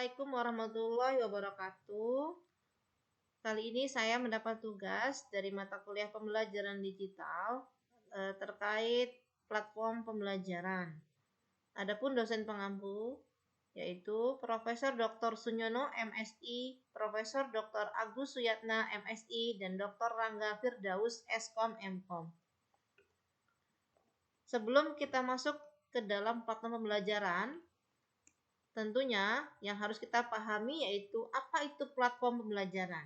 Assalamualaikum warahmatullahi wabarakatuh. Kali ini saya mendapat tugas dari mata kuliah pembelajaran digital terkait platform pembelajaran. Adapun dosen pengampu yaitu Profesor Dr. Sunyono MSI, Profesor Dr. Agus Suyatna MSI, dan Dr. Rangga Firdaus Eskom Mkom. Sebelum kita masuk ke dalam platform pembelajaran, tentunya yang harus kita pahami yaitu apa itu platform pembelajaran.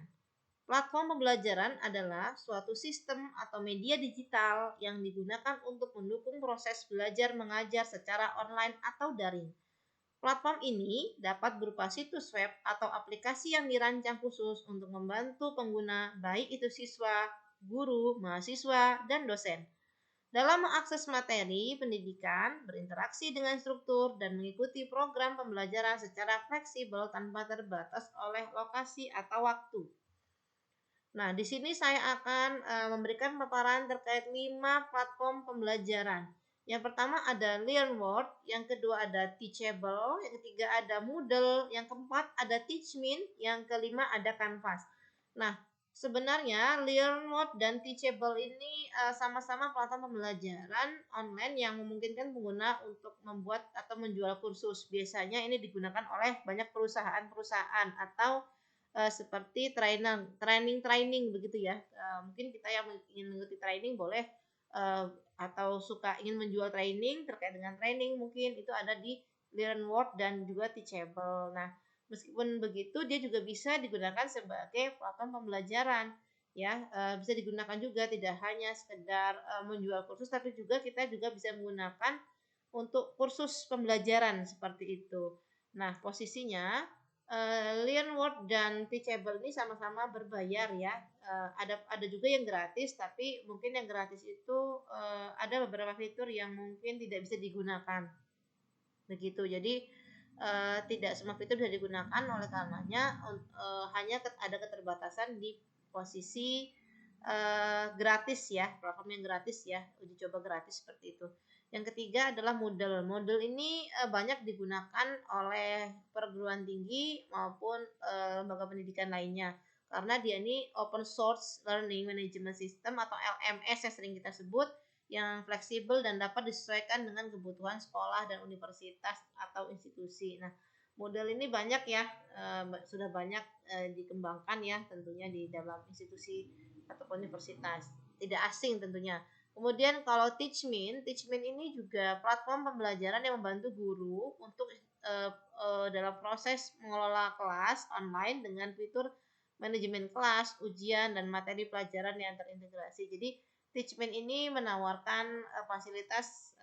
Platform pembelajaran adalah suatu sistem atau media digital yang digunakan untuk mendukung proses belajar mengajar secara online atau daring. Platform ini dapat berupa situs web atau aplikasi yang dirancang khusus untuk membantu pengguna, baik itu siswa, guru, mahasiswa, dan dosen, dalam mengakses materi pendidikan, berinteraksi dengan struktur, dan mengikuti program pembelajaran secara fleksibel tanpa terbatas oleh lokasi atau waktu. Nah, di sini saya akan memberikan paparan terkait 5 platform pembelajaran. Yang pertama ada LearnWorld, yang kedua ada Teachable, yang ketiga ada Moodle, yang keempat ada Teachmin, yang kelima ada Canvas. Nah, sebenarnya LearnWorld dan Teachable ini sama-sama platform pembelajaran online yang memungkinkan pengguna untuk membuat atau menjual kursus. Biasanya ini digunakan oleh banyak perusahaan-perusahaan atau seperti training begitu ya. Mungkin kita yang ingin mengikuti training boleh atau suka ingin menjual training terkait dengan training, mungkin itu ada di LearnWorld dan juga Teachable. Nah, meskipun begitu dia juga bisa digunakan sebagai platform pembelajaran ya, bisa digunakan juga tidak hanya sekedar menjual kursus, tapi juga kita juga bisa menggunakan untuk kursus pembelajaran seperti itu. Nah, posisinya LearnWorld dan Teachable ini sama-sama berbayar ya. Ada juga yang gratis, tapi mungkin yang gratis itu ada beberapa fitur yang mungkin tidak bisa digunakan. Begitu. Jadi tidak semua fitur bisa digunakan, oleh karenanya hanya ada keterbatasan di posisi gratis ya, platform yang gratis ya, uji coba gratis seperti itu. Yang ketiga adalah Moodle. Moodle ini banyak digunakan oleh perguruan tinggi maupun lembaga pendidikan lainnya, karena dia ini open source learning management system atau LMS yang sering kita sebut, yang fleksibel dan dapat disesuaikan dengan kebutuhan sekolah dan universitas atau institusi. Nah, Moodle ini banyak ya, sudah banyak dikembangkan ya tentunya di dalam institusi ataupun universitas, tidak asing tentunya. Kemudian kalau Teachmin ini juga platform pembelajaran yang membantu guru untuk dalam proses mengelola kelas online dengan fitur manajemen kelas, ujian, dan materi pelajaran yang terintegrasi. Jadi Teachmin ini menawarkan fasilitas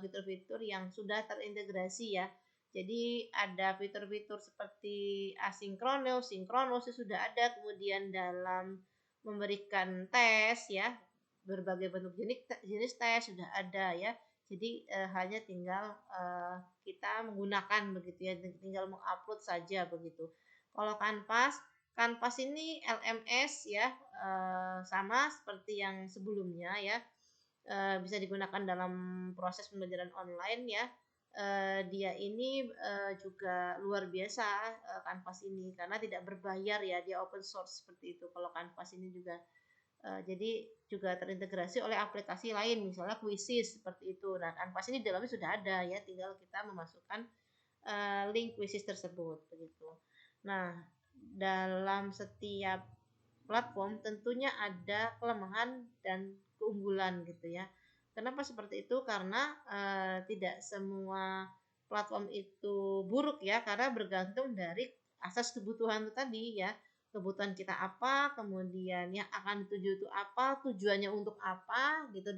fitur-fitur yang sudah terintegrasi ya. Jadi ada fitur-fitur seperti asinkronus, sinkronus sudah ada, kemudian dalam memberikan tes ya, berbagai bentuk jenis tes sudah ada ya. Jadi hanya tinggal kita menggunakan begitu ya, tinggal mengupload saja begitu. Kalau Canvas ini LMS ya, sama seperti yang sebelumnya ya, bisa digunakan dalam proses pembelajaran online ya. Dia ini juga luar biasa Canvas ini, karena tidak berbayar ya, dia open source seperti itu. Kalau Canvas ini juga jadi juga terintegrasi oleh aplikasi lain, misalnya Quizzes seperti itu. Nah, Canvas ini dalamnya sudah ada ya, tinggal kita memasukkan link Quizzes tersebut begitu. Nah, dalam setiap platform tentunya ada kelemahan dan keunggulan gitu ya. Kenapa seperti itu? Karena tidak semua platform itu buruk ya, karena bergantung dari asas kebutuhan itu tadi ya. Kebutuhan kita apa, kemudian yang akan dituju itu apa, tujuannya untuk apa gitu,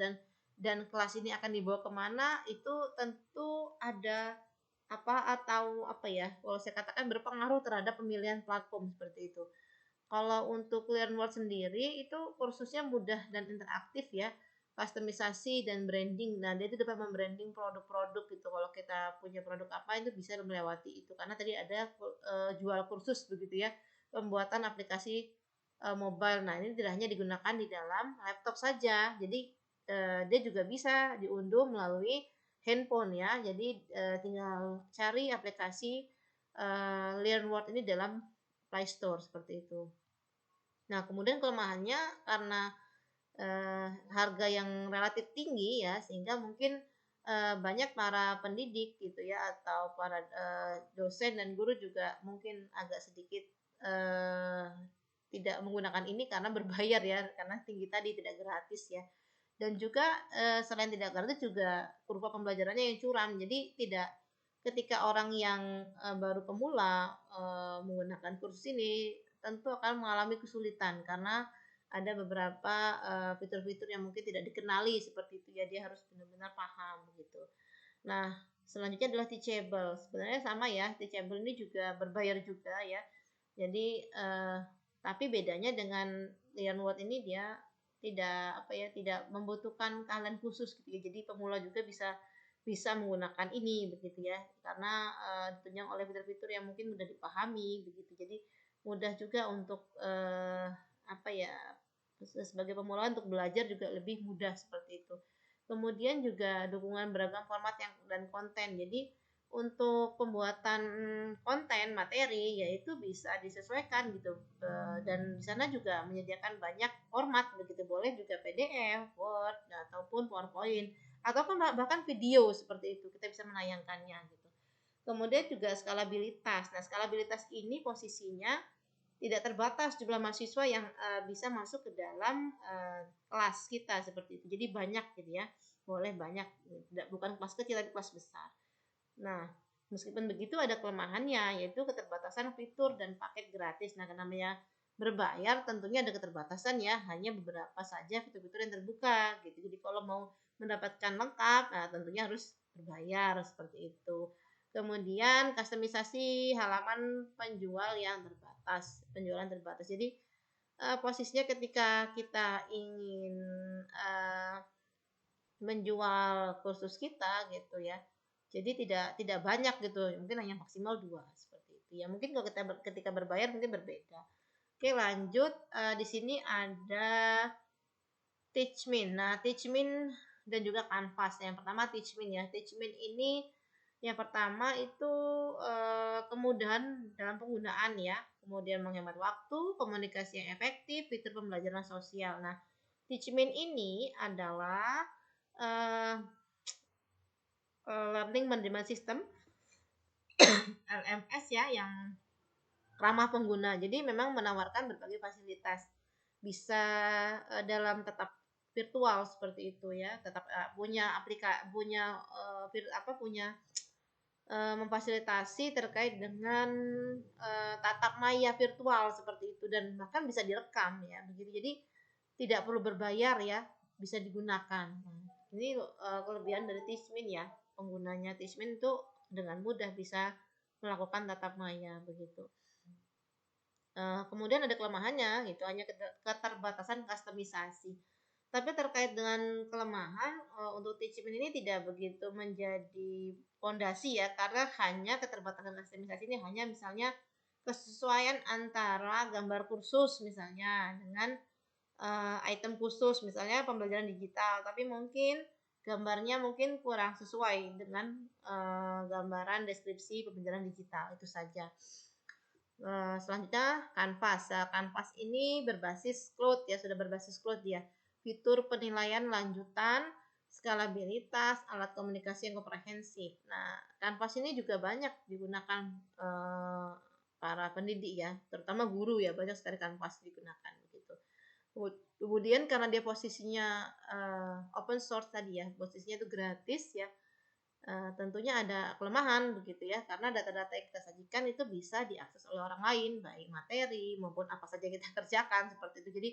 dan kelas ini akan dibawa kemana, itu tentu ada apa ya, kalau saya katakan berpengaruh terhadap pemilihan platform seperti itu. Kalau untuk LearnWorld sendiri itu kursusnya mudah dan interaktif ya, kustomisasi dan branding. Nah, dia itu dapat membranding produk-produk gitu. Kalau kita punya produk apa itu bisa melewati itu, karena tadi ada jual kursus begitu ya, pembuatan aplikasi mobile. Nah, ini tidak hanya digunakan di dalam laptop saja. Jadi dia juga bisa diunduh melalui handphone ya. Jadi tinggal cari aplikasi Learn Word ini dalam Play Store seperti itu. Nah, kemudian kelemahannya karena harga yang relatif tinggi ya, sehingga mungkin banyak para pendidik gitu ya, atau para dosen dan guru juga mungkin agak sedikit tidak menggunakan ini karena berbayar ya, karena tinggi tadi, tidak gratis ya. Dan juga selain tidak gratis juga kurva pembelajarannya yang curam, jadi tidak, ketika orang yang baru pemula menggunakan kursus ini tentu akan mengalami kesulitan karena ada beberapa fitur-fitur yang mungkin tidak dikenali seperti itu ya, dia harus benar-benar paham begitu. Nah, selanjutnya adalah Teachable. Sebenarnya sama ya, Teachable ini juga berbayar juga ya. Jadi tapi bedanya dengan Learnword ini dia tidak membutuhkan keahlian khusus gitu ya. Jadi pemula juga bisa menggunakan ini begitu ya, karena ditunjang oleh fitur-fitur yang mungkin mudah dipahami begitu. Jadi mudah juga untuk sebagai pemula untuk belajar juga lebih mudah seperti itu. Kemudian juga dukungan beragam format dan konten. Jadi untuk pembuatan konten materi yaitu bisa disesuaikan gitu, dan di sana juga menyediakan banyak format begitu, boleh juga PDF, Word, ataupun PowerPoint, ataupun bahkan video seperti itu kita bisa menayangkannya gitu. Kemudian juga skalabilitas. Nah, skalabilitas ini posisinya tidak terbatas jumlah mahasiswa yang bisa masuk ke dalam kelas kita seperti itu. Jadi banyak gitu ya, boleh banyak, bukan kelas kecil tapi kelas besar. Nah, meskipun begitu ada kelemahannya, yaitu keterbatasan fitur dan paket gratis. Nah, namanya berbayar tentunya ada keterbatasan ya, hanya beberapa saja fitur-fitur yang terbuka gitu. Jadi kalau mau mendapatkan lengkap, nah tentunya harus berbayar seperti itu. Kemudian kustomisasi halaman penjual yang terbatas, penjualan terbatas. Jadi posisinya ketika kita ingin menjual kursus kita gitu ya, jadi tidak banyak gitu, mungkin hanya maksimal 2 seperti itu ya. Mungkin kalau kita ketika berbayar mungkin berbeda. Oke, lanjut. Di sini ada Teachmin. Nah, Teachmin dan juga Canvas. Yang pertama Teachmin ya. Teachmin ini yang pertama itu kemudahan dalam penggunaan ya, kemudian menghemat waktu, komunikasi yang efektif, fitur pembelajaran sosial. Nah, Teachmin ini adalah Learning Management System LMS ya, yang ramah pengguna. Jadi memang menawarkan berbagai fasilitas. Bisa dalam tetap virtual seperti itu ya, tetap punya memfasilitasi terkait dengan tatap maya virtual seperti itu, dan bahkan bisa direkam ya begitu. Jadi tidak perlu berbayar ya, bisa digunakan. Ini kelebihan dari Teachmin ya, penggunanya Teachmin itu dengan mudah bisa melakukan tatap maya begitu. Kemudian ada kelemahannya gitu, hanya keterbatasan kustomisasi. Tapi terkait dengan kelemahan, untuk Teachmin ini tidak begitu menjadi fondasi ya, karena hanya keterbatasan kustomisasi ini hanya misalnya kesesuaian antara gambar kursus misalnya dengan item khusus, misalnya pembelajaran digital, tapi mungkin gambarnya mungkin kurang sesuai dengan gambaran deskripsi pembelajaran digital, itu saja. Selanjutnya Canvas. Canvas ini berbasis cloud ya, sudah berbasis cloud ya. Fitur penilaian lanjutan, skalabilitas, alat komunikasi yang komprehensif. Nah, Canvas ini juga banyak digunakan para pendidik ya, terutama guru ya, banyak sekali Canvas digunakan begitu. Kemudian karena dia posisinya open source tadi ya, posisinya itu gratis ya, tentunya ada kelemahan begitu ya, karena data-data yang kita sajikan itu bisa diakses oleh orang lain, baik materi maupun apa saja yang kita kerjakan seperti itu. Jadi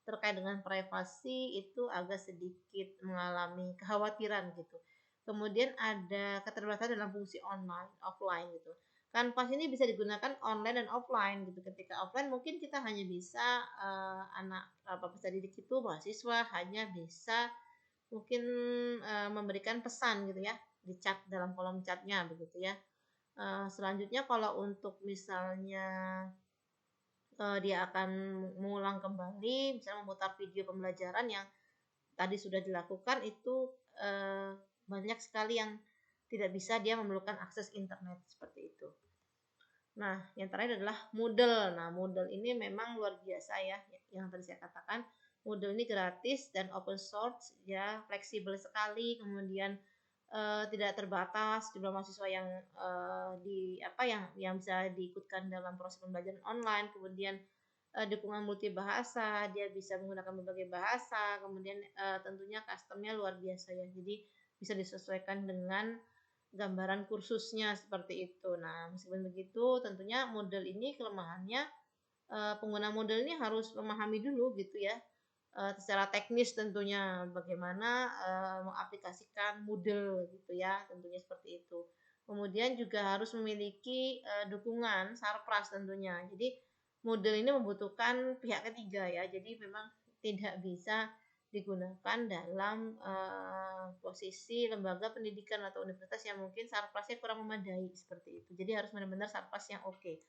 terkait dengan privasi itu agak sedikit mengalami kekhawatiran gitu. Kemudian ada keterbatasan dalam fungsi online, offline gitu. Canvas ini bisa digunakan online dan offline gitu. Ketika offline mungkin kita hanya bisa peserta didik itu mahasiswa hanya bisa mungkin memberikan pesan gitu ya di chat, dalam kolom chatnya begitu ya. Selanjutnya kalau untuk misalnya dia akan mengulang kembali, misalnya memutar video pembelajaran yang tadi sudah dilakukan, itu banyak sekali yang tidak bisa, dia memerlukan akses internet seperti itu. Nah, yang terakhir adalah Moodle. Nah, Moodle ini memang luar biasa ya, yang tadi saya katakan. Moodle ini gratis dan open source, ya, fleksibel sekali, kemudian tidak terbatas jumlah mahasiswa yang di apa yang bisa diikutkan dalam proses pembelajaran online, kemudian dukungan multibahasa, dia bisa menggunakan berbagai bahasa, kemudian tentunya customnya luar biasa ya, jadi bisa disesuaikan dengan gambaran kursusnya seperti itu. Nah, meskipun begitu, tentunya model ini kelemahannya pengguna model ini harus memahami dulu gitu ya, secara teknis tentunya bagaimana mengaplikasikan model gitu ya, tentunya seperti itu. Kemudian juga harus memiliki dukungan sarpras tentunya. Jadi model ini membutuhkan pihak ketiga ya. Jadi memang tidak bisa digunakan dalam posisi lembaga pendidikan atau universitas yang mungkin sarprasnya kurang memadai seperti itu. Jadi harus benar-benar sarpras yang oke.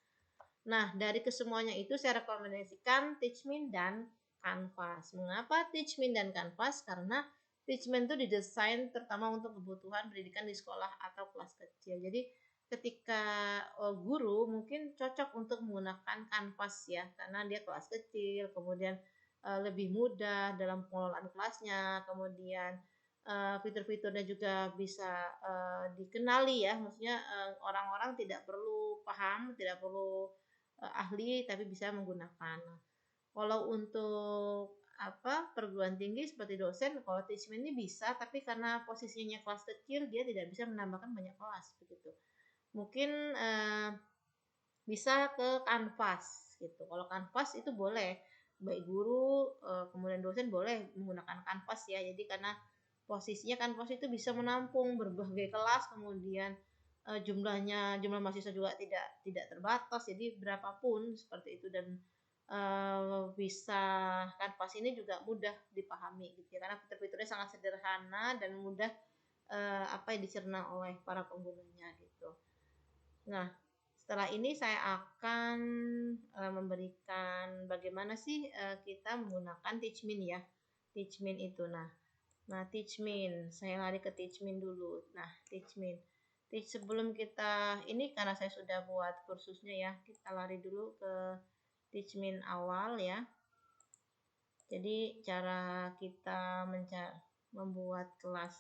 Nah, dari kesemuanya itu saya rekomendasikan Teachmin dan Canvas. Mengapa Teachmin dan Canvas? Karena Teachmin itu didesain terutama untuk kebutuhan pendidikan di sekolah atau kelas kecil. Jadi ketika guru mungkin cocok untuk menggunakan Canvas ya, karena dia kelas kecil, kemudian lebih mudah dalam pengelolaan kelasnya, kemudian fitur-fiturnya juga bisa dikenali ya, maksudnya orang-orang tidak perlu paham, tidak perlu ahli tapi bisa menggunakan. Kalau untuk perguruan tinggi seperti dosen, kalau teachment ini bisa, tapi karena posisinya kelas kecil dia tidak bisa menambahkan banyak kelas begitu. Mungkin bisa ke Canvas gitu. Kalau Canvas itu boleh, baik guru kemudian dosen boleh menggunakan Canvas ya. Jadi karena posisinya Canvas itu bisa menampung berbagai kelas, kemudian jumlah mahasiswa juga tidak terbatas, jadi berapapun seperti itu, dan bisa Canvas ini juga mudah dipahami gitu ya, karena fitur-fiturnya sangat sederhana dan mudah yang dicerna oleh para penggunanya gitu. Nah, setelah ini saya akan memberikan bagaimana sih kita menggunakan Teachmin ya. Teachmin itu. Nah, Teachmin. Saya lari ke Teachmin dulu. Nah, Teachmin. Sebelum kita ini karena saya sudah buat kursusnya ya, kita lari dulu ke Teachmin awal ya. Jadi cara kita membuat kelas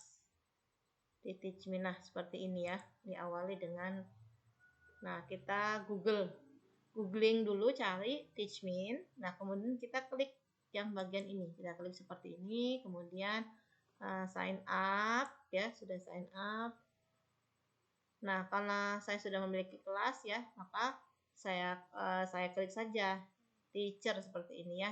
di Teachmin seperti ini ya. Diawali dengan kita googling dulu, cari Teachmin. Nah, kemudian kita klik yang bagian ini. Kita klik seperti ini, kemudian sign up ya, sudah sign up. Nah, karena saya sudah memiliki kelas ya, maka saya klik saja teacher seperti ini ya.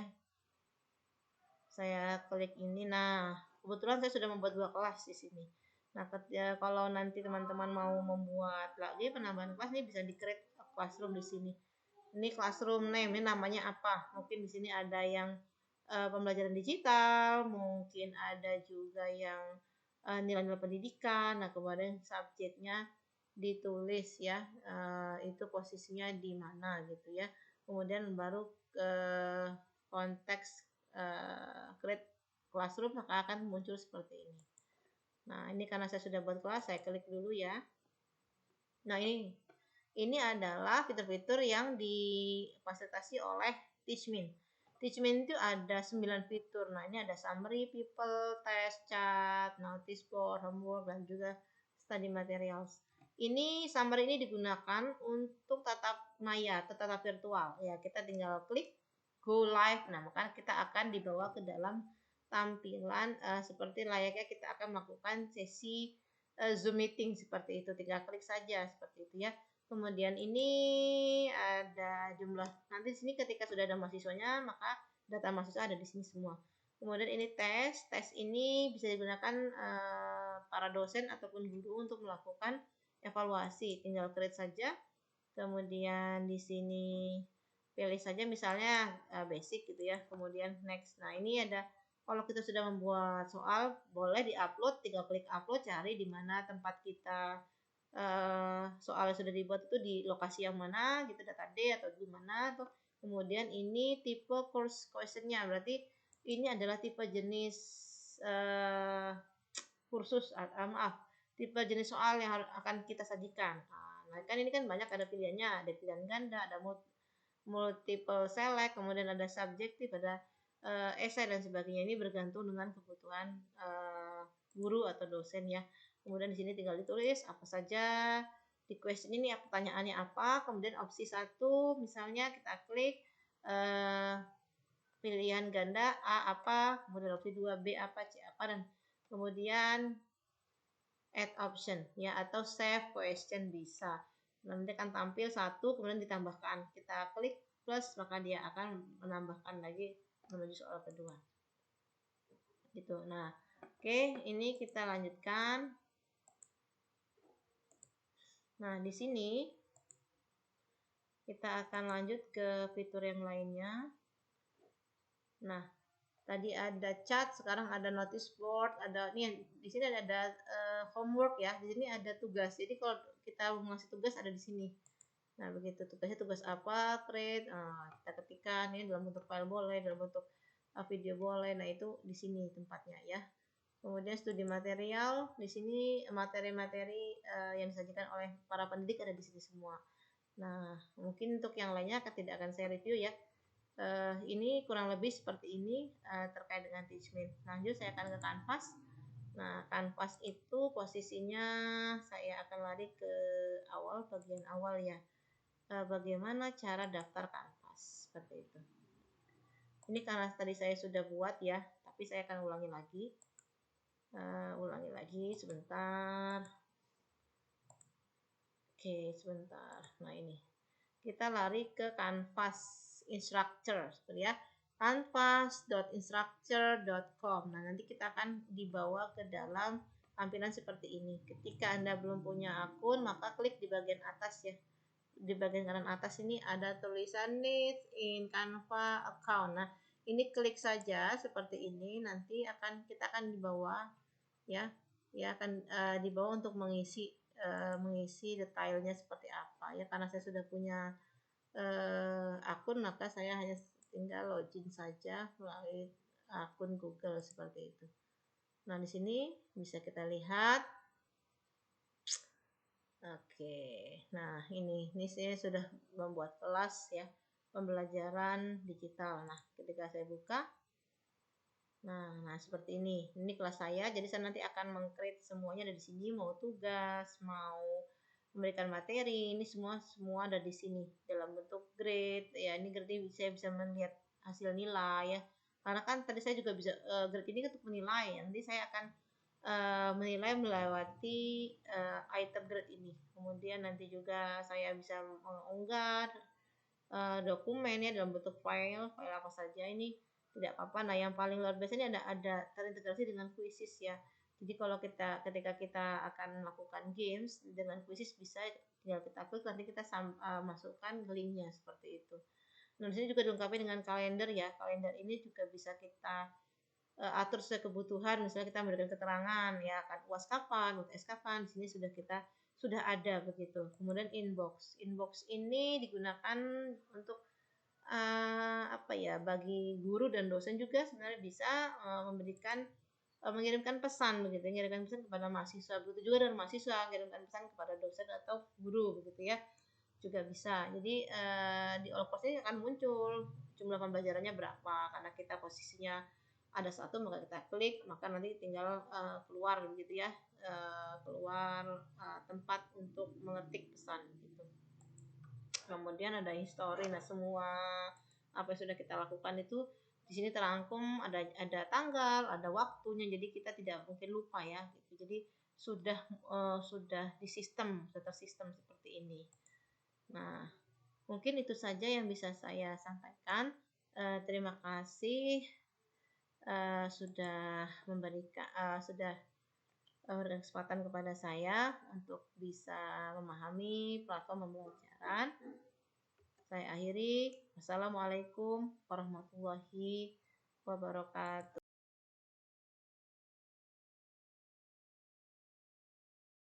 Saya klik ini. Nah, kebetulan saya sudah membuat 2 kelas di sini. Nah, kalau nanti teman-teman mau membuat lagi penambahan kelas, ini bisa di-create classroom di sini. Ini classroom name, ini namanya apa? Mungkin di sini ada yang pembelajaran digital, mungkin ada juga yang nilai-nilai pendidikan. Nah, kemudian subjeknya ditulis ya, itu posisinya di mana gitu ya. Kemudian baru ke konteks create classroom, maka akan muncul seperti ini. Nah, ini karena saya sudah buat kelas, saya klik dulu ya. Nah, ini adalah fitur-fitur yang difasilitasi oleh Teachmin. Teachmin itu ada 9 fitur. Nah, ini ada summary, people, test, chat, notice board, homework, dan juga study materials. Ini summary ini digunakan untuk tatap maya atau tatap virtual. Ya, kita tinggal klik go live. Nah, maka kita akan dibawa ke dalam tampilan seperti layaknya kita akan melakukan sesi Zoom meeting seperti itu. Tinggal klik saja seperti itu ya. Kemudian ini ada jumlah, nanti di sini ketika sudah ada mahasiswanya, maka data mahasiswa ada di sini semua. Kemudian ini tes ini bisa digunakan para dosen ataupun guru untuk melakukan evaluasi. Tinggal create saja. Kemudian di sini pilih saja misalnya basic gitu ya. Kemudian next. Nah, ini ada, kalau kita sudah membuat soal, boleh diupload, tinggal klik upload, cari di mana tempat kita soal yang sudah dibuat itu di lokasi yang mana gitu, data D atau di mana tuh. Kemudian ini tipe course questionnya, berarti ini adalah tipe jenis kursus, tipe jenis soal yang akan kita sajikan. Nah, Nah, kan ini kan banyak ada pilihannya, ada pilihan ganda, ada multiple select, kemudian ada subjektif, ada esai dan sebagainya. Ini bergantung dengan kebutuhan guru atau dosen ya. Kemudian di sini tinggal ditulis apa saja di question ini, pertanyaannya apa. Kemudian opsi 1 misalnya kita klik pilihan ganda A apa, kemudian opsi 2 B apa, C apa, dan kemudian add option ya, atau save question bisa. Nanti akan tampil satu, kemudian ditambahkan. Kita klik plus, maka dia akan menambahkan lagi menuju soal kedua. Gitu. Nah, oke, ini kita lanjutkan. Nah, di sini kita akan lanjut ke fitur yang lainnya. Nah, tadi ada chat, sekarang ada notice board, ada nih di sini ada homework ya. Di sini ada tugas. Jadi kalau kita mau ngasih tugas ada di sini. Nah, begitu tugasnya tugas apa, create, kita ketikkan ini dalam bentuk file boleh, dalam bentuk video boleh. Nah, itu di sini tempatnya ya. Kemudian studi material, di sini materi-materi yang disajikan oleh para pendidik ada di sini semua. Nah, mungkin untuk yang lainnya tidak akan saya review ya. Ini kurang lebih seperti ini terkait dengan teachment. Lanjut saya akan ke kanvas. Nah, kanvas itu posisinya saya akan lari ke awal, bagian awal ya. Bagaimana cara daftar kanvas seperti itu. Ini karena tadi saya sudah buat ya, tapi saya akan ulangi lagi sebentar. Oke, sebentar. Nah, ini kita lari ke kanvas instructor ya, canvas.instructor.com. Nah, nanti kita akan dibawa ke dalam tampilan seperti ini. Ketika Anda belum punya akun, maka klik di bagian atas ya. Di bagian kanan atas ini ada tulisan needs in Canva account. Nah, ini klik saja seperti ini, nanti kita akan dibawa ya akan dibawa untuk mengisi detailnya seperti apa ya. Karena saya sudah punya akun, maka saya hanya tinggal login saja melalui akun Google seperti itu. Nah, di sini bisa kita lihat. Oke, nah ini saya sudah membuat kelas ya, pembelajaran digital. Nah, ketika saya buka, nah seperti ini kelas saya. Jadi saya nanti akan meng-create semuanya ada di sini, mau tugas, mau memberikan materi, ini semua ada di sini dalam bentuk grade ya. Ini grade saya bisa melihat hasil nilai ya, karena kan tadi saya juga bisa grade ini untuk menilai. Nanti saya akan menilai melewati item grade ini. Kemudian nanti juga saya bisa mengunggah dokumen ya dalam bentuk file apa saja, ini tidak apa-apa. Nah, yang paling luar biasa ini ada terintegrasi dengan Quizzes ya. Jadi kalau ketika kita akan melakukan games dengan Quizzes, bisa tinggal kita klik, nanti kita masukkan linknya seperti itu. Nah, di sini juga dilengkapi dengan kalender ya. Kalender ini juga bisa kita atur sesuai kebutuhan. Misalnya kita memberikan keterangan ya, akan UAS kapan, UTS kapan, di sini sudah ada begitu. Kemudian inbox ini digunakan untuk bagi guru dan dosen juga sebenarnya bisa mengirimkan pesan begitu, mengirimkan pesan kepada mahasiswa. Begitu juga dengan mahasiswa mengirimkan pesan kepada dosen atau guru begitu ya, juga bisa. Jadi di all course ini akan muncul jumlah pembelajarannya berapa, karena kita posisinya ada satu, maka kita klik, maka nanti tinggal keluar begitu ya, keluar tempat untuk mengetik pesan gitu. Kemudian ada history. Nah, semua apa yang sudah kita lakukan itu di sini terangkum, ada tanggal, ada waktunya, jadi kita tidak mungkin lupa ya gitu. Jadi sudah tersistem seperti ini. Nah, mungkin itu saja yang bisa saya sampaikan. Terima kasih sudah memberikan kesempatan kepada saya untuk bisa memahami platform pembelajaran. Saya akhiri. Wassalamualaikum warahmatullahi wabarakatuh.